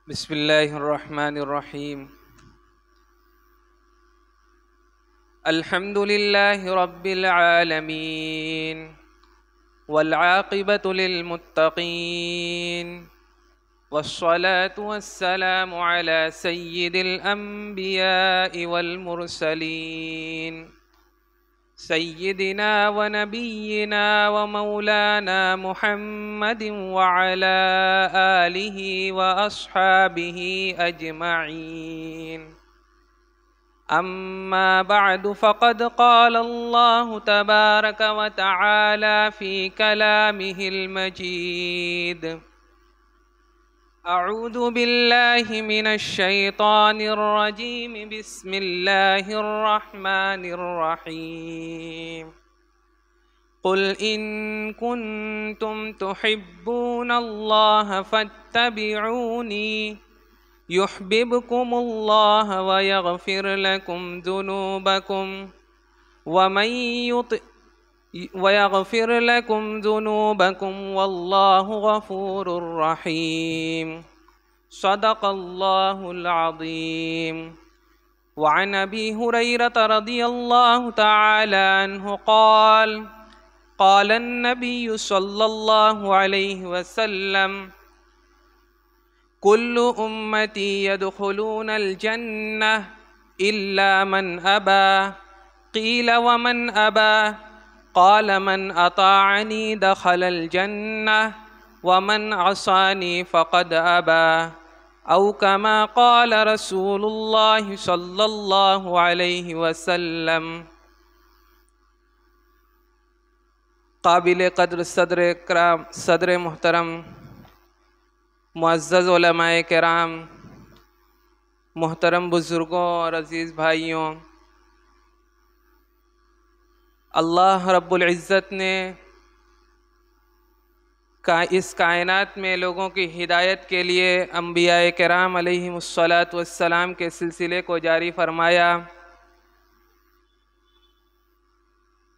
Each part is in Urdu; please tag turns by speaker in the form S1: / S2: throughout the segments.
S1: بسم الله الرحمن الرحيم. الحمد لله رب العالمين والعاقبة للمتقين والصلاة والسلام على سيد الأنبياء والمرسلين سيدنا ونبينا ومولانا محمد وعلى آله وأصحابه أجمعين. أما بعد، فقد قال الله تبارك وتعالى في كلامه المجيد: أعوذ بالله من الشيطان الرجيم. بسم الله الرحمن الرحيم. قل إن كنتم تحبون الله فاتبعوني يحببكم الله ويغفر لكم ذنوبكم والله غفور رحيم. صدق الله العظيم. وعن أبي هريرة رضي الله تعالى عنه قال: قال النبي صلى الله عليه وسلم: كل أمتي يدخلون الجنة إلا من أبى. قيل: ومن أبى؟ قال: من أطاعني دخل الجنة ومن عصاني فقد أبى، أو كما قال رسول الله صلی اللہ علیہ وسلم. قابل قدر صدر محترم، معزز علماء کرام، محترم بزرگوں اور عزیز بھائیوں، اللہ رب العزت نے اس کائنات میں لوگوں کی ہدایت کے لیے انبیاء کرام علیہم الصلاۃ والسلام کے سلسلے کو جاری فرمایا،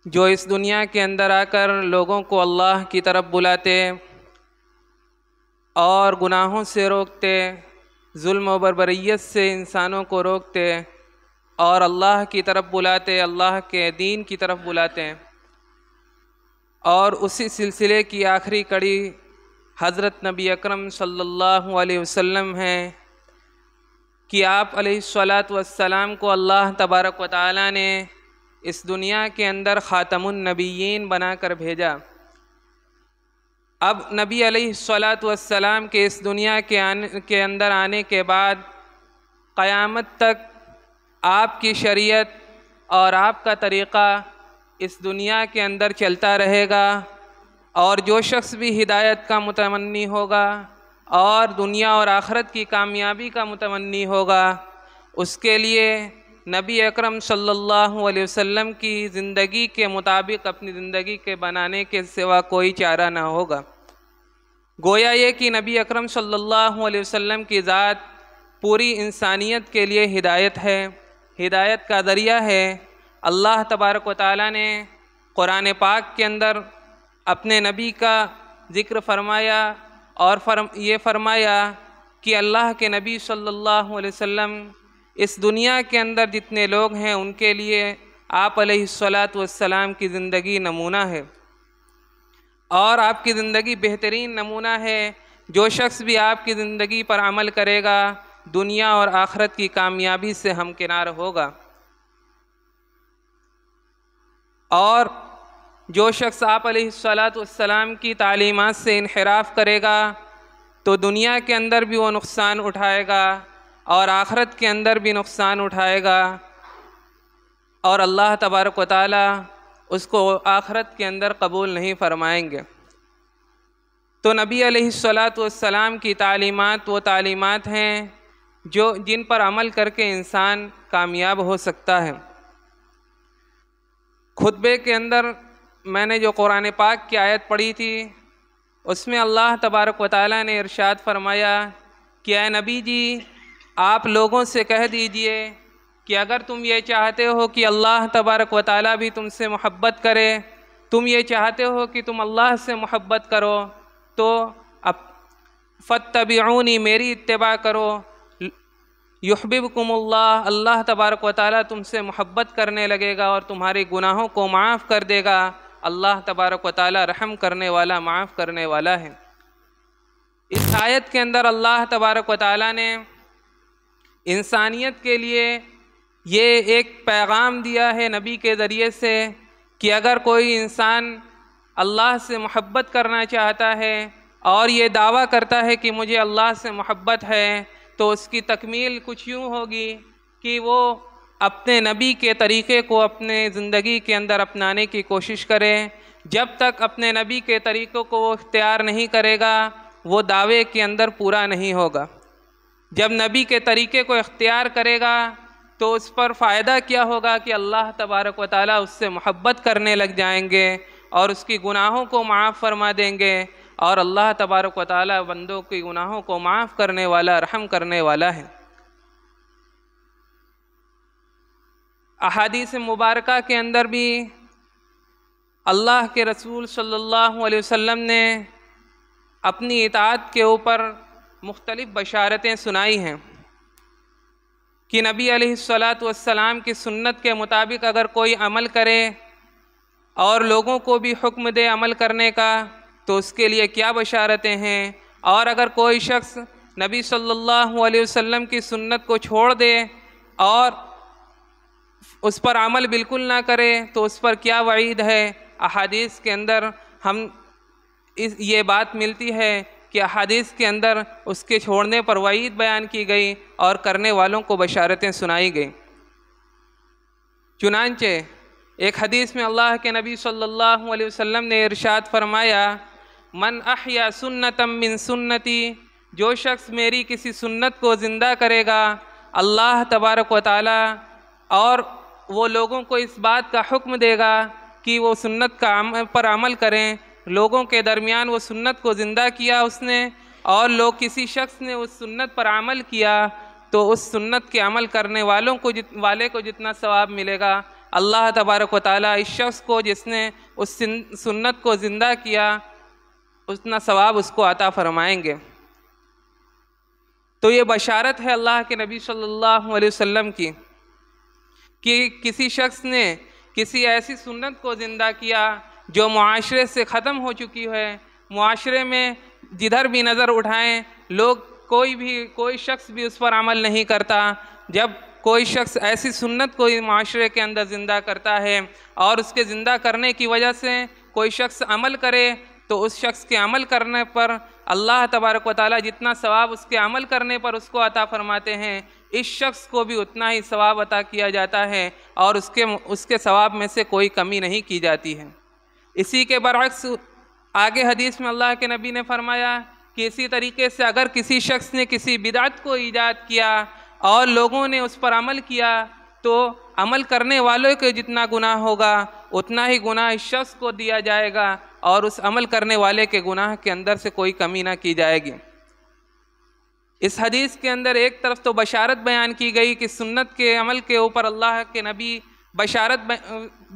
S1: جو اس دنیا کے اندر آ کر لوگوں کو اللہ کی طرف بلاتے اور گناہوں سے روکتے، ظلم و بربریت سے انسانوں کو روکتے اور اللہ کی طرف بلاتے، اللہ کے دین کی طرف بلاتے. اور اسی سلسلے کی آخری کڑی حضرت نبی اکرم صلی اللہ علیہ وسلم ہیں کہ آپ علیہ الصلاۃ والسلام کو اللہ تبارک و تعالیٰ نے اس دنیا کے اندر خاتم النبیین بنا کر بھیجا. اب نبی علیہ الصلاۃ والسلام کے اس دنیا کے اندر آنے کے بعد قیامت تک آپ کی شریعت اور آپ کا طریقہ اس دنیا کے اندر چلتا رہے گا، اور جو شخص بھی ہدایت کا متمنی ہوگا اور دنیا اور آخرت کی کامیابی کا متمنی ہوگا، اس کے لیے نبی اکرم صلی اللہ علیہ وسلم کی زندگی کے مطابق اپنی زندگی کے بنانے کے سوا کوئی چارہ نہ ہوگا. گویا یہ کہ نبی اکرم صلی اللہ علیہ وسلم کی ذات پوری انسانیت کے لیے ہدایت ہے، ہدایت کا ذریعہ ہے. اللہ تبارک و تعالیٰ نے قرآن پاک کے اندر اپنے نبی کا ذکر فرمایا اور یہ فرمایا کہ اللہ کے نبی صلی اللہ علیہ وسلم اس دنیا کے اندر جتنے لوگ ہیں ان کے لیے آپ علیہ الصلاۃ والسلام کی زندگی نمونہ ہے، اور آپ کی زندگی بہترین نمونہ ہے. جو شخص بھی آپ کی زندگی پر عمل کرے گا دنیا اور آخرت کی کامیابی سے ہمکنار ہوگا، اور جو شخص آپ علیہ الصلاۃ والسلام کی تعلیمات سے انحراف کرے گا تو دنیا کے اندر بھی وہ نقصان اٹھائے گا اور آخرت کے اندر بھی نقصان اٹھائے گا، اور اللہ تبارک و تعالیٰ اس کو آخرت کے اندر قبول نہیں فرمائیں گے. تو نبی علیہ الصلاۃ والسلام کی تعلیمات وہ تعلیمات ہیں جن پر عمل کر کے انسان کامیاب ہو سکتا ہے. خطبے کے اندر میں نے جو قرآن پاک کی آیت پڑھی تھی، اس میں اللہ تبارک و تعالیٰ نے ارشاد فرمایا کہ اے نبی جی، آپ لوگوں سے کہہ دیجئے کہ اگر تم یہ چاہتے ہو کہ اللہ تبارک و تعالیٰ بھی تم سے محبت کرے، تم یہ چاہتے ہو کہ تم اللہ سے محبت کرو، تو فاتبعونی، میری اتباع کرو، یحببکم اللہ، اللہ تبارک و تعالیٰ تم سے محبت کرنے لگے گا اور تمہارے گناہوں کو معاف کر دے گا۔ اللہ تبارک و تعالیٰ رحم کرنے والا، معاف کرنے والا ہے۔ اس آیت کے اندر اللہ تبارک و تعالیٰ نے انسانیت کے لیے یہ ایک پیغام دیا ہے نبی کے ذریعے سے کہ اگر کوئی انسان اللہ سے محبت کرنا چاہتا ہے اور یہ دعویٰ کرتا ہے کہ مجھے اللہ سے محبت ہے، تو اس کی تکمیل کچھ یوں ہوگی کہ وہ اپنے نبی کے طریقے کو اپنے زندگی کے اندر اپنانے کی کوشش کرے۔ جب تک اپنے نبی کے طریقوں کو وہ اختیار نہیں کرے گا، وہ دعوے کے اندر پورا نہیں ہوگا۔ جب نبی کے طریقے کو اختیار کرے گا تو اس پر فائدہ کیا ہوگا کہ اللہ تبارک و تعالیٰ اس سے محبت کرنے لگ جائیں گے اور اس کی گناہوں کو معاف فرما دیں گے، اور اللہ تبارک و تعالیٰ بندوں کی گناہوں کو معاف کرنے والا، رحم کرنے والا ہے۔ احادیث مبارکہ کے اندر بھی اللہ کے رسول صلی اللہ علیہ وسلم نے اپنی اطاعت کے اوپر مختلف بشارتیں سنائی ہیں کہ نبی علیہ الصلاۃ والسلام کی سنت کے مطابق اگر کوئی عمل کرے اور لوگوں کو بھی حکم دے عمل کرنے کا تو اس کے لیے کیا بشارتیں ہیں، اور اگر کوئی شخص نبی صلی اللہ علیہ وسلم کی سنت کو چھوڑ دے اور اس پر عمل بالکل نہ کرے تو اس پر کیا وعید ہے۔ احادیث کے اندر ہم یہ بات ملتی ہے کہ احادیث کے اندر اس کے چھوڑنے پر وعید بیان کی گئی اور کرنے والوں کو بشارتیں سنائی گئیں۔ چنانچہ ایک حدیث میں اللہ کے نبی صلی اللہ علیہ وسلم نے ارشاد فرمایا، من احیا سنتا من سنتی، جو شخص میری کسی سنت کو زندہ کرے گا، اللہ تبارک و تعالی اور وہ لوگوں کو اس بات کا حکم دے گا کہ وہ سنت پر عمل کریں۔ لوگوں کے درمیان وہ سنت کو زندہ کیا اس نے، اور لوگ کسی شخص نے اس سنت پر عمل کیا تو اس سنت کے عمل کرنے والے کو جتنا ثواب ملے گا، اللہ تبارک و تعالیٰ اس شخص کو جس نے اس سنت کو زندہ کیا اتنا ثواب اس کو عطا فرمائیں گے۔ تو یہ بشارت ہے اللہ کے نبی صلی اللہ علیہ وسلم کی کہ کسی شخص نے کسی ایسی سنت کو زندہ کیا جو معاشرے سے ختم ہو چکی ہے، معاشرے میں جدھر بھی نظر اٹھائیں لوگ کوئی شخص بھی اس پر عمل نہیں کرتا۔ جب کوئی شخص ایسی سنت کو معاشرے کے اندر زندہ کرتا ہے اور اس کے زندہ کرنے کی وجہ سے کوئی شخص عمل کرے تو اس شخص کے عمل کرنے پر اللہ تبارک و تعالیٰ جتنا ثواب اس کے عمل کرنے پر اس کو عطا فرماتے ہیں، اس شخص کو بھی اتنا ہی ثواب عطا کیا جاتا ہے اور اس کے ثواب میں سے کوئی کمی نہیں کی جاتی ہے۔ اسی کے برعکس آگے حدیث میں اللہ کے نبی نے فرمایا کہ اسی طریقے سے اگر کسی شخص نے کسی بدعت کو ایجاد کیا اور لوگوں نے اس پر عمل کیا تو عمل کرنے والوں کے جتنا گناہ ہوگا اتنا ہی گناہ اس شخص کو دیا جائے گا اور اس عمل کرنے والے کے گناہ کے اندر سے کوئی کمی نہ کی جائے گی۔ اس حدیث کے اندر ایک طرف تو بشارت بیان کی گئی کہ سنت کے عمل کے اوپر اللہ کے نبی بشارت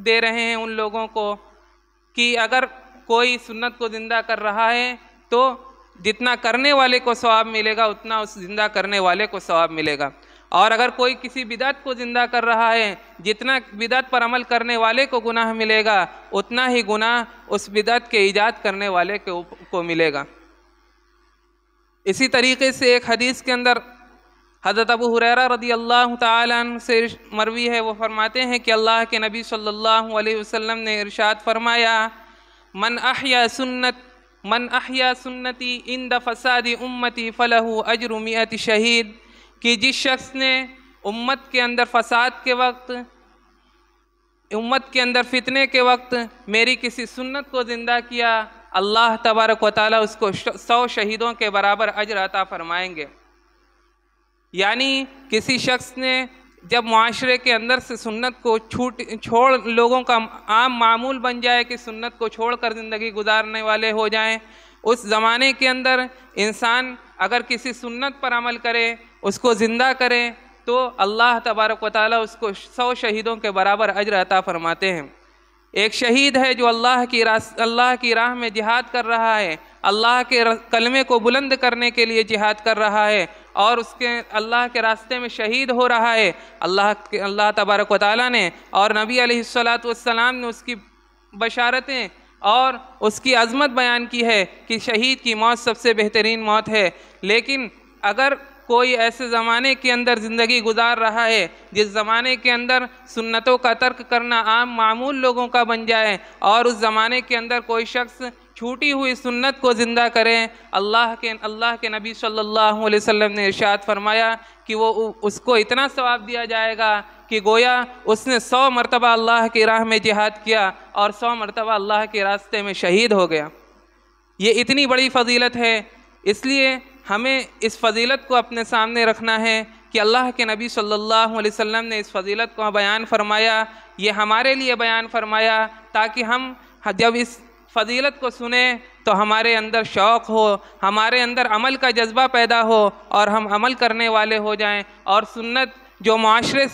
S1: دے رہے ہیں ان لوگوں کو کہ اگر کوئی سنت کو زندہ کر رہا ہے تو جتنا کرنے والے کو ثواب ملے گا اتنا اس زندہ کرنے والے کو ثواب ملے گا، اور اگر کوئی کسی بدعت کو زندہ کر رہا ہے جتنا بدعت پر عمل کرنے والے کو گناہ ملے گا اتنا ہی گناہ اس بدعت کے ایجاد کرنے والے کو ملے گا۔ اسی طریقے سے ایک حدیث کے اندر حضرت ابو ہریرہ رضی اللہ تعالیٰ عنہ سے مروی ہے، وہ فرماتے ہیں کہ اللہ کے نبی صلی اللہ علیہ وسلم نے ارشاد فرمایا، من احیا سنتی عند فساد امتی فلہ اجر 100 شہید، کہ جس شخص نے امت کے اندر فساد کے وقت، امت کے اندر فتنے کے وقت میری کسی سنت کو زندہ کیا، اللہ تبارک و تعالیٰ اس کو 100 شہیدوں کے برابر اجر عطا فرمائیں گے۔ یعنی کسی شخص نے جب معاشرے کے اندر سے سنت کو چھوڑ لوگوں کا عام معمول بن جائے کہ سنت کو چھوڑ کر زندگی گزارنے والے ہو جائیں، اس زمانے کے اندر انسان اگر کسی سنت پر عمل کرے، اس کو زندہ کرے تو اللہ تبارک و تعالیٰ اس کو 100 شہیدوں کے برابر اجر عطا فرماتے ہیں۔ ایک شہید ہے جو اللہ کی راہ میں جہاد کر رہا ہے، اللہ کے کلمے کو بلند کرنے کے لیے جہاد کر رہا ہے اور اس کے اللہ کے راستے میں شہید ہو رہا ہے۔ اللہ تبارک و تعالیٰ نے اور نبی علیہ السلام نے اس کی بشارتیں اور اس کی عظمت بیان کی ہے کہ شہید کی موت سب سے بہترین موت ہے۔ لیکن اگر کوئی ایسے زمانے کے اندر زندگی گزار رہا ہے جس زمانے کے اندر سنتوں کا ترک کرنا عام معمول لوگوں کا بن جائے، اور اس زمانے کے اندر کوئی شخص چھوٹی ہوئی سنت کو زندہ کرے، اللہ کے نبی صلی اللہ علیہ وسلم نے ارشاد فرمایا کہ وہ اس کو اتنا ثواب دیا جائے گا کہ گویا اس نے 100 مرتبہ اللہ کی راہ میں جہاد کیا اور 100 مرتبہ اللہ کے راستے میں شہید ہو گیا۔ یہ اتنی بڑی فضیلت ہے، اس لیے ہمیں اس فضیلت کو اپنے سامنے رکھنا ہے کہ اللہ کے نبی صلی اللہ علیہ وسلم نے اس فضیلت کو بیان فرمایا، یہ ہمارے لیے بیان فرمایا تاکہ ہم جب اس فضیلت کو سنیں تو ہمارے اندر شوق ہو، ہمارے اندر عمل کا جذبہ پیدا ہو اور ہم عمل کرنے والے ہو جائیں، اور سنت جو معاشرے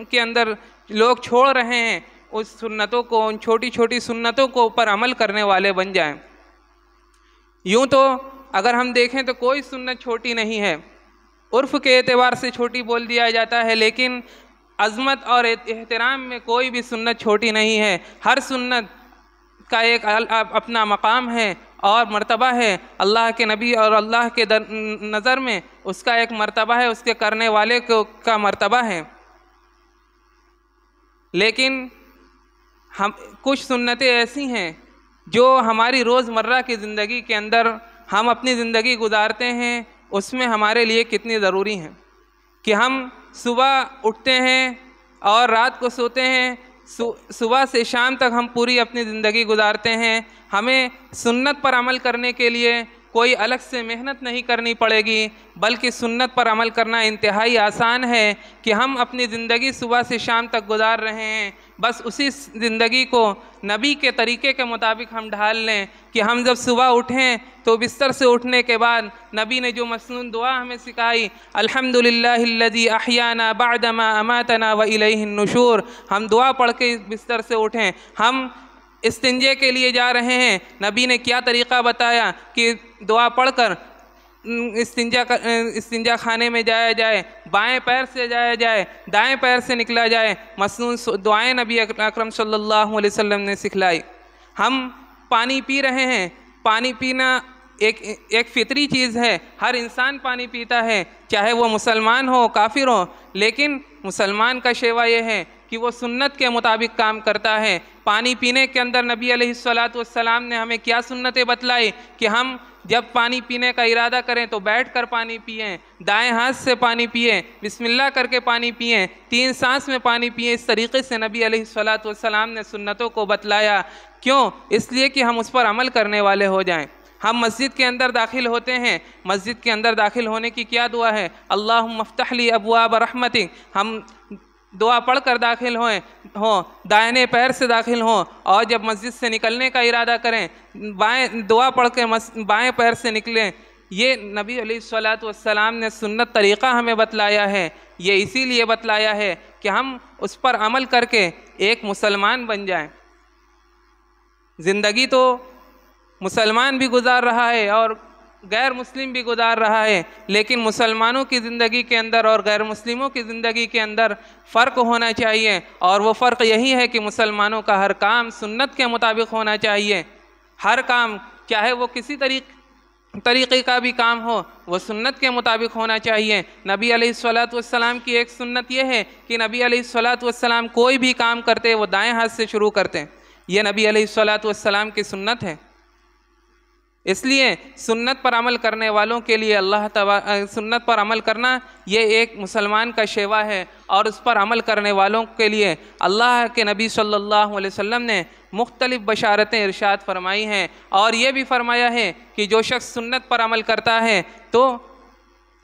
S1: کے اندر لوگ چھوڑ رہے ہیں اس سنتوں کو، ان چھوٹی چھوٹی سنتوں کو پر عمل کرنے والے بن جائیں۔ یوں تو اگر ہم دیکھیں تو کوئی سنت چھوٹی نہیں ہے، عرف کے اعتبار سے چھوٹی بول دیا جاتا ہے، لیکن عظمت اور احترام میں کوئی بھی سنت چھوٹی نہیں ہے۔ ہر سنت کا ایک اپنا مقام ہے اور مرتبہ ہے، اللہ کے نبی اور اللہ کے نظر میں اس کا ایک مرتبہ ہے، اس کے کرنے والے کا مرتبہ ہے۔ لیکن کچھ سنتیں ایسی ہیں جو ہماری روزمرہ کی زندگی کے اندر ہم اپنی زندگی گزارتے ہیں، اس میں ہمارے لیے کتنی ضروری ہیں کہ ہم صبح اٹھتے ہیں اور رات کو سوتے ہیں، صبح سے شام تک ہم پوری اپنی زندگی گزارتے ہیں۔ ہمیں سنت پر عمل کرنے کے لیے کوئی الگ سے محنت نہیں کرنی پڑے گی، بلکہ سنت پر عمل کرنا انتہائی آسان ہے کہ ہم اپنی زندگی صبح سے شام تک گزار رہے ہیں، بس اسی زندگی کو نبی کے طریقے کے مطابق ہم ڈھال لیں کہ ہم جب صبح اٹھیں تو بستر سے اٹھنے کے بعد نبی نے جو مسنون دعا ہمیں سکھائی، الحمدللہ الذی احیانا بعدما اماتنا والیہ النشور، ہم دعا پڑھ کے بستر سے اٹھیں۔ ہم استنجے کے لیے جا رہے ہیں، نبی نے کیا طریقہ بتایا کہ دعا پڑھ کر استنجا خانے میں جایا جائے، بائیں پیر سے جایا جائے، دائیں پیر سے نکلا جائے، مسنون دعائیں نبی اکرم صلی اللہ علیہ وسلم نے سکھلائی۔ ہم پانی پی رہے ہیں، پانی پینا ایک فطری چیز ہے، ہر انسان پانی پیتا ہے، چاہے وہ مسلمان ہو کافر ہو، لیکن مسلمان کا شیوا یہ ہے کہ وہ سنت کے مطابق کام کرتا ہے۔ پانی پینے کے اندر نبی علیہ السلام نے ہمیں کیا سنتیں بتلائی کہ ہم جب پانی پینے کا ارادہ کریں تو بیٹھ کر پانی پئیں، دائیں ہاتھ سے پانی پئیں، بسم اللہ کر کے پانی پئیں، 3 سانس میں پانی پئیں۔ اس طریقے سے نبی علیہ السلام نے سنتوں کو بتلایا۔ کیوں؟ اس لیے کہ ہم اس پر عمل کرنے والے ہو جائیں۔ ہم مسجد کے اندر داخل ہوتے ہیں، مسجد کے اندر داخل ہونے کی کیا دعا ہے؟ اللہم افتح لی ابواب رحمتک، ہم دعا پڑھ کر داخل ہوں، دائنے پیر سے داخل ہوں، اور جب مسجد سے نکلنے کا ارادہ کریں دعا پڑھ کے بائیں پیر سے نکلیں۔ یہ نبی علیہ السلام نے سنت طریقہ ہمیں بتلایا ہے۔ یہ اسی لیے بتلایا ہے کہ ہم اس پر عمل کر کے ایک مسلمان بن جائیں۔ زندگی تو مسلمان بھی گزار رہا ہے اور غیر مسلم بھی گزار رہا ہے، لیکن مسلمانوں کی زندگی کے اندر اور غیر مسلموں کی زندگی کے اندر فرق ہونا چاہیے، اور وہ فرق یہی ہے کہ مسلمانوں کا ہر کام سنت کے مطابق ہونا چاہیے۔ ہر کام چاہے وہ کسی طریقے کا بھی کام ہو وہ سنت کے مطابق ہونا چاہیے۔ نبی علیہ السلام کی ایک سنت یہ ہے کہ نبی علیہ السلام کوئی بھی کام کرتے وہ دائیں ہاتھ سے شروع کرتے، یہ نبی علیہ السلام کی سنت ہے۔ اس لیے سنت پر عمل کرنے والوں کے لیے سنت پر عمل کرنا یہ ایک مسلمان کا شیوا ہے، اور اس پر عمل کرنے والوں کے لیے اللہ کے نبی صلی اللہ علیہ وسلم نے مختلف بشارتیں ارشاد فرمائی ہیں، اور یہ بھی فرمایا ہے کہ جو شخص سنت پر عمل کرتا ہے تو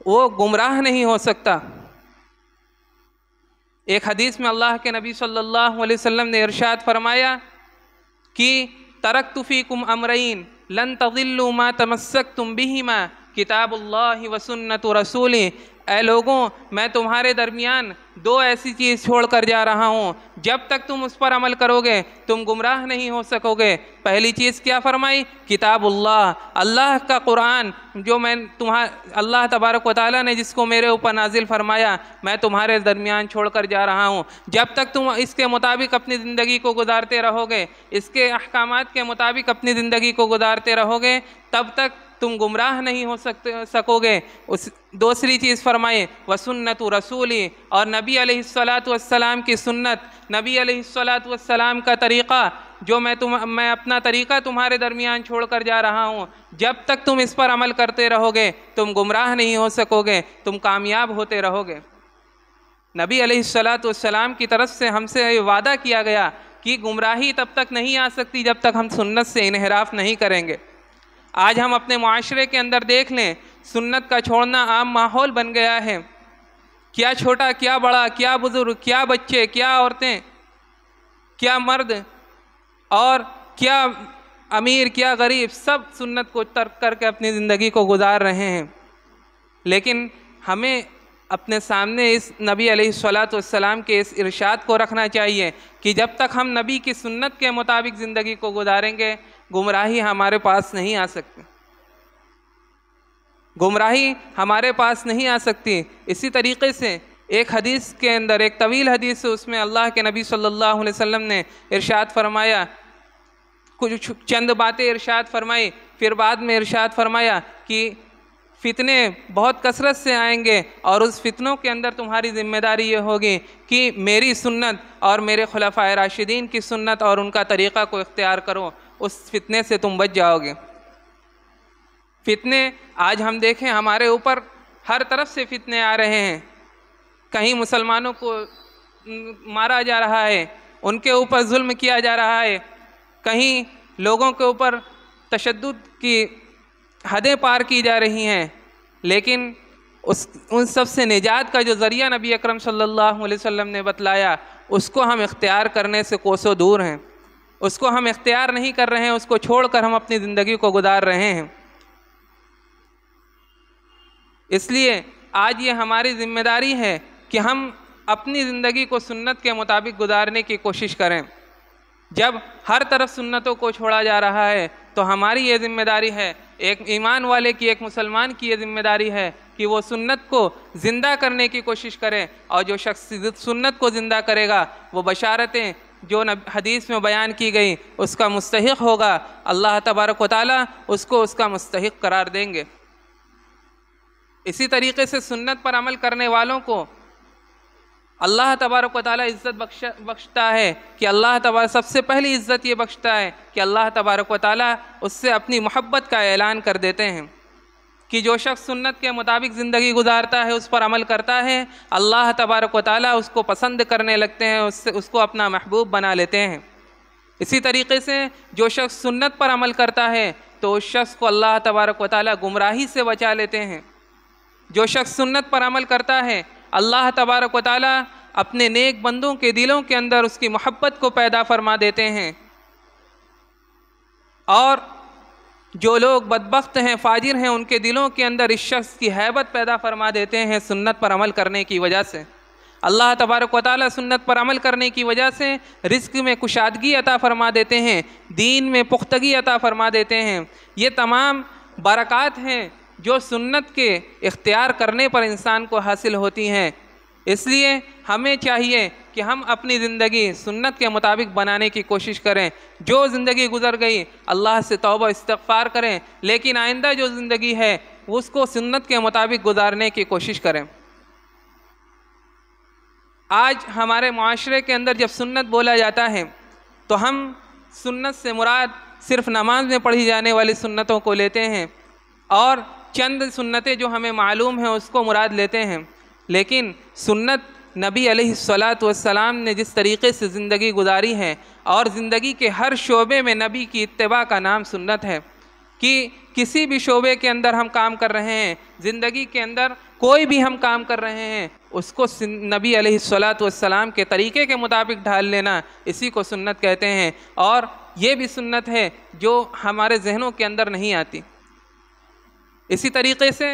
S1: وہ گمراہ نہیں ہو سکتا۔ ایک حدیث میں اللہ کے نبی صلی اللہ علیہ وسلم نے ارشاد فرمایا کہ ترکت فیکم امرین لن تضلوا ما تمسکتم بہما کتاب اللہ و سنت رسولہ، اے لوگوں میں تمہارے درمیان دو ایسی چیز چھوڑ کر جا رہا ہوں، جب تک تم اس پر عمل کرو گے تم گمراہ نہیں ہو سکو گے۔ پہلی چیز کیا فرمائی؟ کتاب اللہ، اللہ کا قرآن جو اللہ تبارک و تعالیٰ نے جس کو میرے اوپر نازل فرمایا، میں تمہارے درمیان چھوڑ کر جا رہا ہوں۔ جب تک تم اس کے مطابق اپنی زندگی کو گزارتے رہو گے، اس کے احکامات کے مطابق اپنی زندگی کو گزارتے رہو گے، تب تک تم گمراہ نہیں ہو سکو گے۔ دوسری چیز فرمائے وسنت رسولی، اور نبی علیہ السلام کی سنت، نبی علیہ السلام کا طریقہ جو میں اپنا طریقہ تمہارے درمیان چھوڑ کر جا رہا ہوں، جب تک تم اس پر عمل کرتے رہو گے تم گمراہ نہیں ہو سکو گے، تم کامیاب ہوتے رہو گے۔ نبی علیہ السلام کی طرف سے ہم سے یہ وعدہ کیا گیا کہ گمراہی تب تک نہیں آ سکتی جب تک ہم سنت سے انحراف نہیں کریں گے۔ آج ہم اپنے معاشرے کے اندر دیکھ لیں، سنت کا چھوڑنا عام ماحول بن گیا ہے۔ کیا چھوٹا، کیا بڑا، کیا بزرگ، کیا بچے، کیا عورتیں، کیا مرد اور کیا امیر، کیا غریب، سب سنت کو ترک کر کے اپنی زندگی کو گزار رہے ہیں۔ لیکن ہمیں اپنے سامنے اس نبی علیہ السلام کے اس ارشاد کو رکھنا چاہیے کہ جب تک ہم نبی کی سنت کے مطابق زندگی کو گزاریں گے گمراہی ہمارے پاس نہیں آ سکتی، گمراہی ہمارے پاس نہیں آ سکتی۔ اسی طریقے سے ایک حدیث کے اندر، ایک طویل حدیث ہے، اس میں اللہ کے نبی صلی اللہ علیہ وسلم نے ارشاد فرمایا، کچھ چند باتیں ارشاد فرمائی، پھر بعد میں ارشاد فرمایا کہ فتنے بہت کثرت سے آئیں گے اور اس فتنوں کے اندر تمہاری ذمہ داری یہ ہوگی کہ میری سنت اور میرے خلفائے راشدین کی سنت اور ان کا طریقہ کو اختیار کرو، اس فتنے سے تم بچ جاؤ گے۔ فتنے آج ہم دیکھیں ہمارے اوپر ہر طرف سے فتنے آ رہے ہیں، کہیں مسلمانوں کو مارا جا رہا ہے، ان کے اوپر ظلم کیا جا رہا ہے، کہیں لوگوں کے اوپر تشدد کی حدیں پار کی جا رہی ہیں، لیکن ان سب سے نجات کا جو ذریعہ نبی اکرم صلی اللہ علیہ وسلم نے بتلایا اس کو ہم اختیار کرنے سے کوسوں دور ہیں، اس کو ہم اختیار نہیں کر رہے ہیں، اس کو چھوڑ کر ہم اپنی زندگی کو گزار رہے ہیں۔ اس لیے آج یہ ہماری ذمہ داری ہے کہ ہم اپنی زندگی کو سنت کے مطابق گزارنے کی کوشش کریں۔ جب ہر طرف سنتوں کو چھوڑا جا رہا ہے تو ہماری یہ ذمہ داری ہے، ایک ایمان والے کی، ایک مسلمان کی یہ ذمہ داری ہے کہ وہ سنت کو زندہ کرنے کی کوشش کرے، اور جو شخص سنت کو زندہ کرے گا وہ بشارتیں جو حدیث میں بیان کی گئی اس کا مستحق ہوگا، اللہ تبارک و تعالیٰ اس کو اس کا مستحق قرار دیں گے۔ اسی طریقے سے سنت پر عمل کرنے والوں کو اللہ تبارک و تعالیٰ عزت بخشتا ہے کہ اللہ تبارک سب سے پہلی عزت یہ بخشتا ہے کہ اللہ تبارک و تعالیٰ اس سے اپنی محبت کا اعلان کر دیتے ہیں کہ جو شخص سنت کے مطابق زندگی گزارتا ہے، اس پر عمل کرتا ہے، اللہ تبارک و تعالیٰ اس کو پسند کرنے لگتے ہیں، اس کو اپنا محبوب بنا لیتے ہیں۔ اسی طریقے سے جو شخص سنت پر عمل کرتا ہے تو اس شخص کو اللہ تبارک و تعالیٰ گمراہی سے بچا لیتے ہیں۔ جو شخص سنت پر عمل کرتا ہے اللہ تبارک و تعالیٰ اپنے نیک بندوں کے دلوں کے اندر اس کی محبت کو پیدا فرما دیتے ہیں، اور جو لوگ بدبخت ہیں، فاجر ہیں، ان کے دلوں کے اندر اس شخص کی ہیبت پیدا فرما دیتے ہیں سنت پر عمل کرنے کی وجہ سے۔ اللہ تبارک و تعالیٰ سنت پر عمل کرنے کی وجہ سے رزق میں کشادگی عطا فرما دیتے ہیں، دین میں پختگی عطا فرما دیتے ہیں۔ یہ تمام برکات ہیں جو سنت کے اختیار کرنے پر انسان کو حاصل ہوتی ہیں۔ اس لیے ہمیں چاہیے کہ ہم اپنی زندگی سنت کے مطابق بنانے کی کوشش کریں۔ جو زندگی گزر گئی اللہ سے توبہ استغفار کریں، لیکن آئندہ جو زندگی ہے اس کو سنت کے مطابق گزارنے کی کوشش کریں۔ آج ہمارے معاشرے کے اندر جب سنت بولا جاتا ہے تو ہم سنت سے مراد صرف نماز میں پڑھی جانے والی سنتوں کو لیتے ہیں اور چند سنتیں جو ہمیں معلوم ہیں اس کو مراد لیتے ہیں، لیکن سنت نبی علیہ السلام نے جس طریقے سے زندگی گزاری ہے اور زندگی کے ہر شعبے میں نبی کی اتباع کا نام سنت ہے، کہ کسی بھی شعبے کے اندر ہم کام کر رہے ہیں، زندگی کے اندر کوئی بھی ہم کام کر رہے ہیں، اس کو نبی علیہ السلام کے طریقے کے مطابق ڈھال لینا، اسی کو سنت کہتے ہیں۔ اور یہ بھی سنت ہے جو ہمارے ذہنوں کے اندر نہیں آتی۔ اسی طریقے سے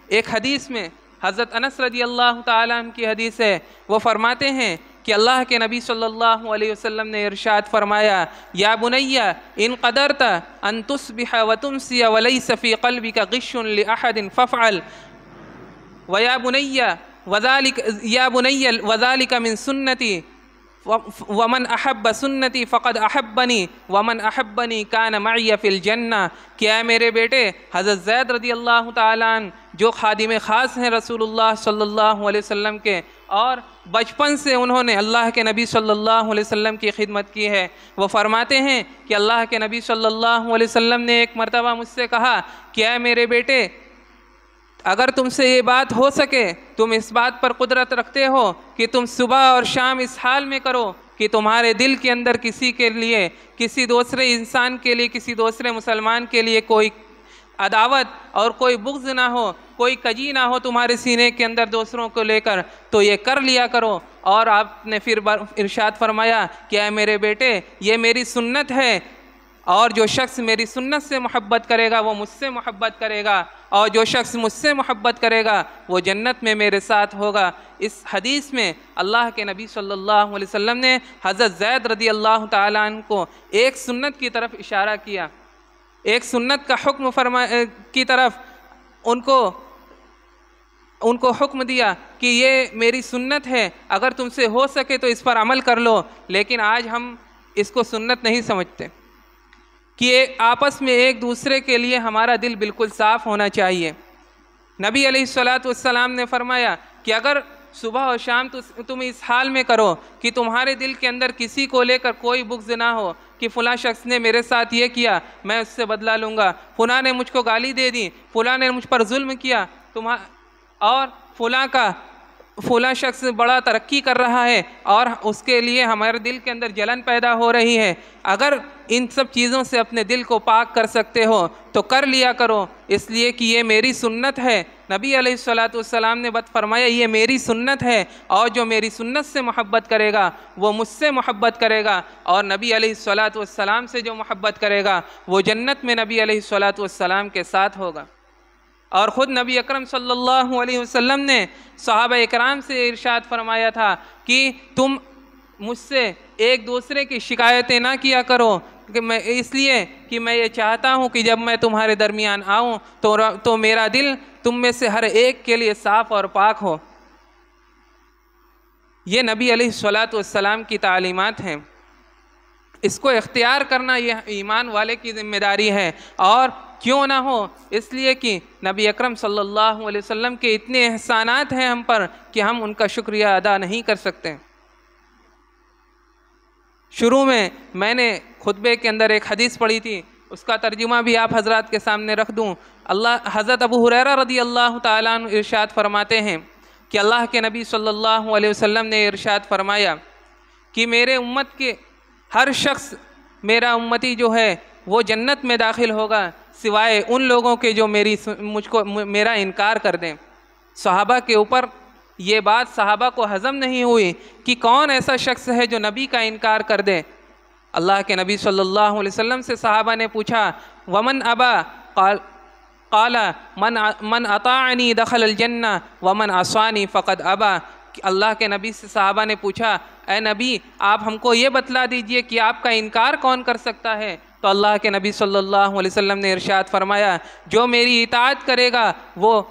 S1: ایک حدیث میں حضرت انس رضی اللہ تعالیٰ عنہ کی حدیث ہے، وہ فرماتے ہیں کہ اللہ کے نبی صلی اللہ علیہ وسلم نے ارشاد فرمایا، یا بنی ان قدرت ان تصبح وتمسی ولیس فی قلبک غش لأحد فافعل ویا بنی وذلک من سنتی ومن احب سنتی فقد احبنی ومن احبنی کان معی فی الجنہ۔ کہ اے میرے بیٹے، حضرت زید رضی اللہ تعالیٰ عنہ جو خادم خاص ہیں رسول اللہ صلی اللہ علیہ وسلم کے، اور بچپن سے انہوں نے اللہ کے نبی صلی اللہ علیہ وسلم کی خدمت کی ہے، وہ فرماتے ہیں کہ اللہ کے نبی صلی اللہ علیہ وسلم نے ایک مرتبہ مجھ سے کہا کہ اے میرے بیٹے، اگر تم سے یہ بات ہو سکے، تم اس بات پر قدرت رکھتے ہو کہ تم صبح اور شام اس حال میں کرو کہ تمہارے دل کے اندر کسی کے لیے، کسی دوسرے انسان کے لیے، کسی دوسرے مسلمان کے لیے کوئی عداوت اور کوئی بغض نہ ہو، کوئی کجی نہ ہو تمہارے سینے کے اندر دوسروں کو لے کر، تو یہ کر لیا کرو۔ اور آپ نے پھر ارشاد فرمایا کہ اے میرے بیٹے، یہ میری سنت ہے، اور جو شخص میری سنت سے محبت کرے گا وہ مجھ سے محبت کرے گا، اور جو شخص مجھ سے محبت کرے گا وہ جنت میں میرے ساتھ ہوگا۔ اس حدیث میں اللہ کے نبی صلی اللہ علیہ وسلم نے حضرت زید رضی اللہ تعالیٰ عنہ کو ایک سنت کی طرف اشارہ کیا، ایک سنت کا حکم کی طرف ان کو حکم دیا کہ یہ میری سنت ہے، اگر تم سے ہو سکے تو اس پر عمل کر لو۔ لیکن آج ہم اس کو سنت نہیں سمجھتے کہ آپس میں ایک دوسرے کے لیے ہمارا دل بالکل صاف ہونا چاہیے۔ نبی علیہ السلام نے فرمایا کہ اگر صبح اور شام تم اس حال میں کرو کہ تمہارے دل کے اندر کسی کو لے کر کوئی بغض نہ ہو کہ فلاں شخص نے میرے ساتھ یہ کیا، میں اس سے بدلہ لوں گا، فلاں نے مجھ کو گالی دے دی، فلاں نے مجھ پر ظلم کیا، اور فلاں شخص بڑا ترقی کر رہا ہے اور اس کے لیے ہمارے دل کے اندر جلن پیدا ہو رہی ہے، اگر ان سب چیزوں سے اپنے دل کو پاک کر سکتے ہو تو کر لیا کرو، اس لیے کہ یہ میری سنت ہے۔ نبی علیہ السلام نے فرمایا یہ میری سنت ہے، اور جو میری سنت سے محبت کرے گا وہ مجھ سے محبت کرے گا، اور نبی علیہ السلام سے جو محبت کرے گا وہ جنت میں نبی علیہ السلام کے ساتھ ہوگا۔ اور خود نبی اکرم صلی اللہ علیہ وسلم نے صحابہ اکرام سے ارشاد فرمایا تھا کہ تم مجھ سے ایک دوسرے کی شکایتیں نہ کیا کرو، کہ میں اس لیے کہ میں یہ چاہتا ہوں کہ جب میں تمہارے درمیان آؤں تو میرا دل تم میں سے ہر ایک کے لیے صاف اور پاک ہو۔ یہ نبی علیہ السلام کی تعلیمات ہیں، اس کو اختیار کرنا یہ ایمان والے کی ذمہ داری ہے، اور کیوں نہ ہو اس لیے کہ نبی اکرم صلی اللہ علیہ وسلم کے اتنے احسانات ہیں ہم پر کہ ہم ان کا شکریہ ادا نہیں کر سکتے۔ شروع میں نے خطبے کے اندر ایک حدیث پڑھی تھی، اس کا ترجمہ بھی آپ حضرات کے سامنے رکھ دوں۔ حضرت ابو ہریرہ رضی اللہ تعالیٰ عنہ ارشاد فرماتے ہیں کہ اللہ کے نبی صلی اللہ علیہ وسلم نے ارشاد فرمایا کہ میرے امت کے ہر شخص، میرا امتی جو ہے وہ جنت میں داخل ہوگا سوائے ان لوگوں کے جو میرا انکار کر دیں۔ صحابہ کے اوپر یہ بات صحابہ کو ہضم نہیں ہوئی کہ کون ایسا شخص ہے جو نبی کا انکار کر دے۔ اللہ کے نبی صلی اللہ علیہ وسلم سے صحابہ نے پوچھا ومن ابا قال من اطاعنی دخل الجنہ ومن عصانی فقد ابا۔ اللہ کے نبی سے صحابہ نے پوچھا اے نبی آپ ہم کو یہ بتلا دیجئے کہ آپ کا انکار کون کر سکتا ہے؟ تو اللہ کے نبی صلی اللہ علیہ وسلم نے ارشاد فرمایا جو میری اطاعت کرے گا وہ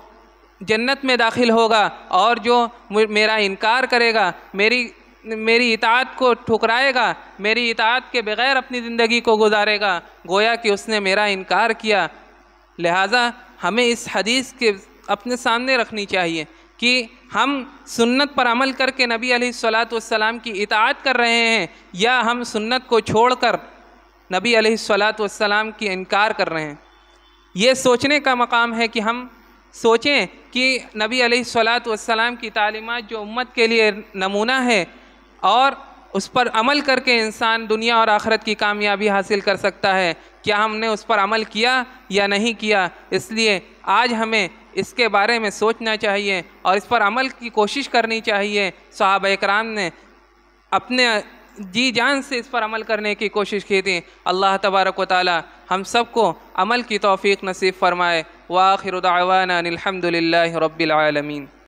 S1: جنت میں داخل ہوگا، اور جو میرا انکار کرے گا، میری اطاعت کو ٹھکرائے گا، میری اطاعت کے بغیر اپنی زندگی کو گزارے گا، گویا کہ اس نے میرا انکار کیا۔ لہٰذا ہمیں اس حدیث کے اپنے سامنے رکھنی چاہیے کہ ہم سنت پر عمل کر کے نبی علیہ السلام کی اطاعت کر رہے ہیں، یا ہم سنت کو چھوڑ کر نبی علیہ السلام کی انکار کر رہے ہیں۔ یہ سوچنے کا مقام ہے کہ ہم سوچیں کہ نبی علیہ السلام کی تعلیمات جو امت کے لیے نمونہ ہے، اور اس پر عمل کر کے انسان دنیا اور آخرت کی کامیابی حاصل کر سکتا ہے، کیا ہم نے اس پر عمل کیا یا نہیں کیا؟ اس لیے آج ہمیں اس کے بارے میں سوچنا چاہیے اور اس پر عمل کی کوشش کرنی چاہیے۔ صحابہ اکرام نے اپنے جی جان سے اس پر عمل کرنے کی کوشش کی تھی۔ اللہ تبارک و تعالی ہم سب کو عمل کی توفیق نصیب فرمائے۔ وآخر دعوانا ان الحمد للہ رب العالمین.